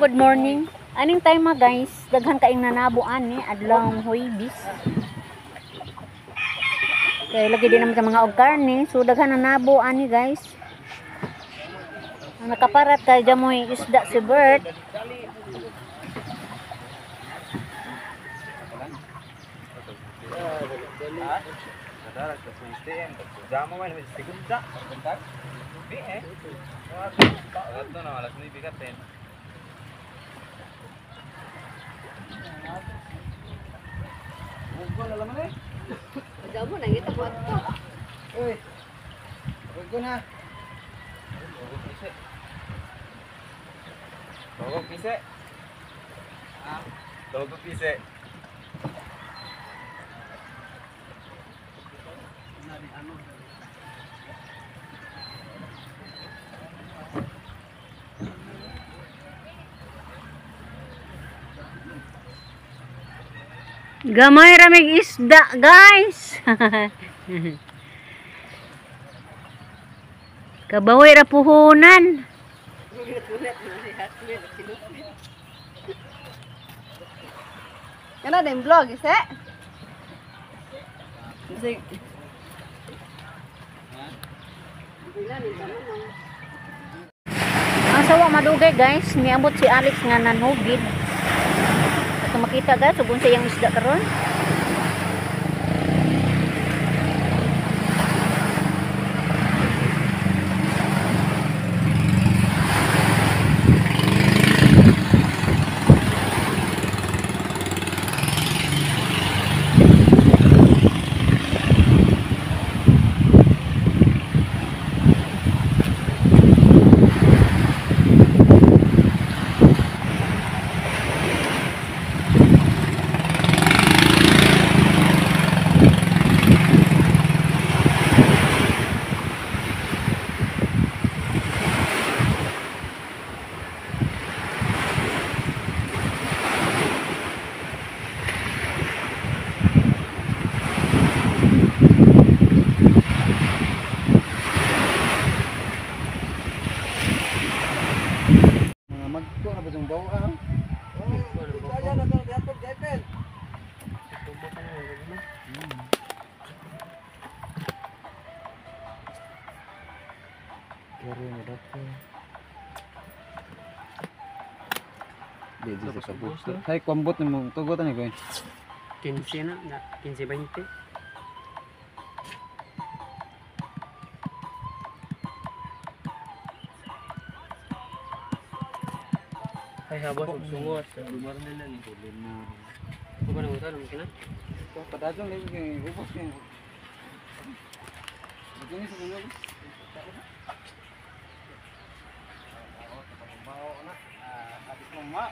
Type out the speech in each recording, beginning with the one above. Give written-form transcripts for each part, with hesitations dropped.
good morning. Aning time guys, daghan kaing nanabuan ni adlong huibis. Kaya lagi din naman sa mga og karne, so daghan nanabuan ni guys. Ang nakaparat kay jamoy isda si Bert. Jamu nang kita buat to. Uy. Uy ko na. Togok pise. Ah, togok pise. Gamay ramig isda, guys. Kabawi ra puhunan. Kana din vlog ise. Sige. Ang sawa madugay guys, niabot si Alex nga nanugid. At makita guys, subon sa yung isda karon. Hay kuambot ni mo tugot ani ko. 15 na, 15-20. Ay habos og sungot. Dumar nila ni kulin na. Ko ba nang utan mo kina? Ko padadong lagi kay ubos ni. Begini sebelum mau na habis mama.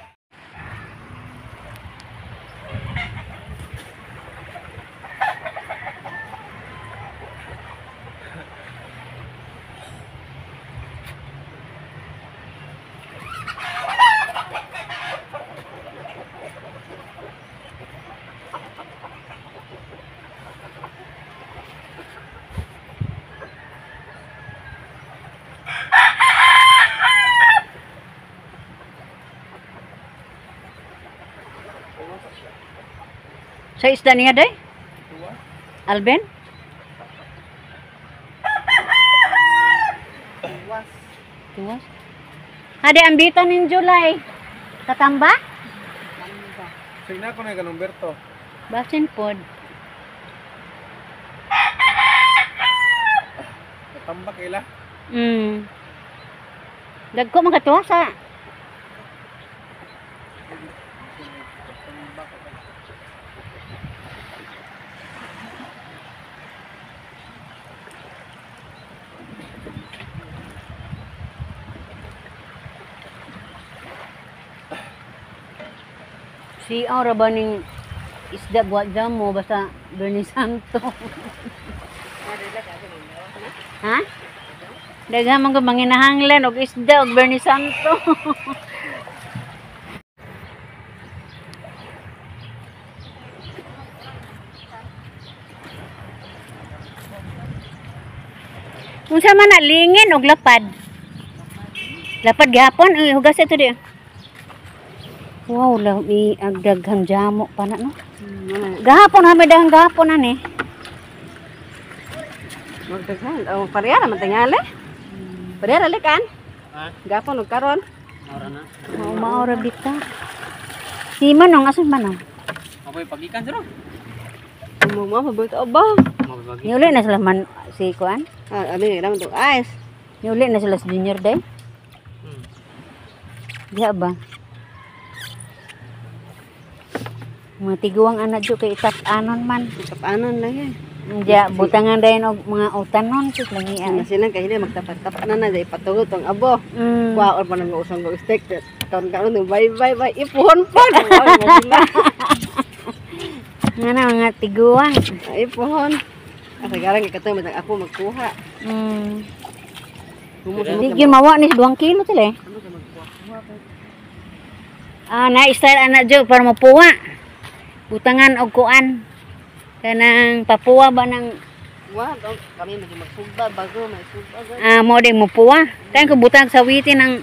Sa isda niya day? Alben? Tuwas. Hadi ambitan in July. Katamba? Sina ko na ganung Berto. Basin pod. Katambak ila. Dagko man katuwa sa si aura ba ning isda buat jamu basta Bernie Santo. Ha? Daghan man ko manginahanglan og isda og Bernie Santo. Unsa man na lingin og lapad? Lapad gihapon, hugas ito di. Wow, lawi agdaghang jamo pa na no. Mana Gahapon ha medang gahapon ani. magdaghan. Oh, pareha naman tingali. Pareha rali kan? Ha? Gapon ug karon. Ora na. Maura bita. Si Manong asan Manong? Apoy pagikan siro. Mo mabot ba? Mabagi. Niuli na sila man si Kuan. Ah, abi ra man to ice. Niuli na sila sa junior day. Hmm. Diha ba? Mga tiguang anak jo kay anon man. Kapanon lagi. Diya butangan dayon og mga utanon sis lagi Ano sila kay hindi magtapat-tapat na dai patulog tong abo. Kuha pa nang usang go steak. Ton karon bye ipuhon pa. Nga na mga tiguang. Ipuhon. Asa garang ikatoy matang ako magkuha. Hindi gyud mawa ni 2 kilo sila eh. Na-style anak jo para mapuwa. Butangan og kuan. Kanang papuwa ba ng Wa kami magsugba bago may sugba. mo din mapuwa. Kaya ko butang sa witin ng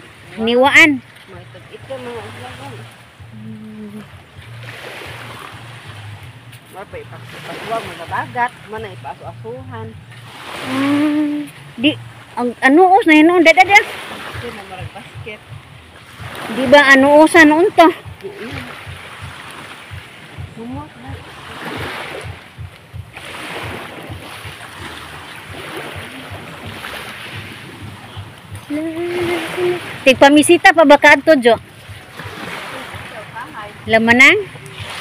niwaan. May ito mga usagan. Mapay pasuwag mo sa dagat, man ipaso-asuhan. Di ang anuos na hinuon dada. Ito na marag basket. Di ba anuosan noon to? Sumot na. Tigpamisita pa ba kaadto jo? Lamanang?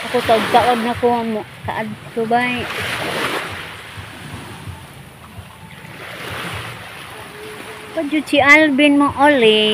Ako taod na ko mo kaadto bay. Padyo si Alvin mo oli.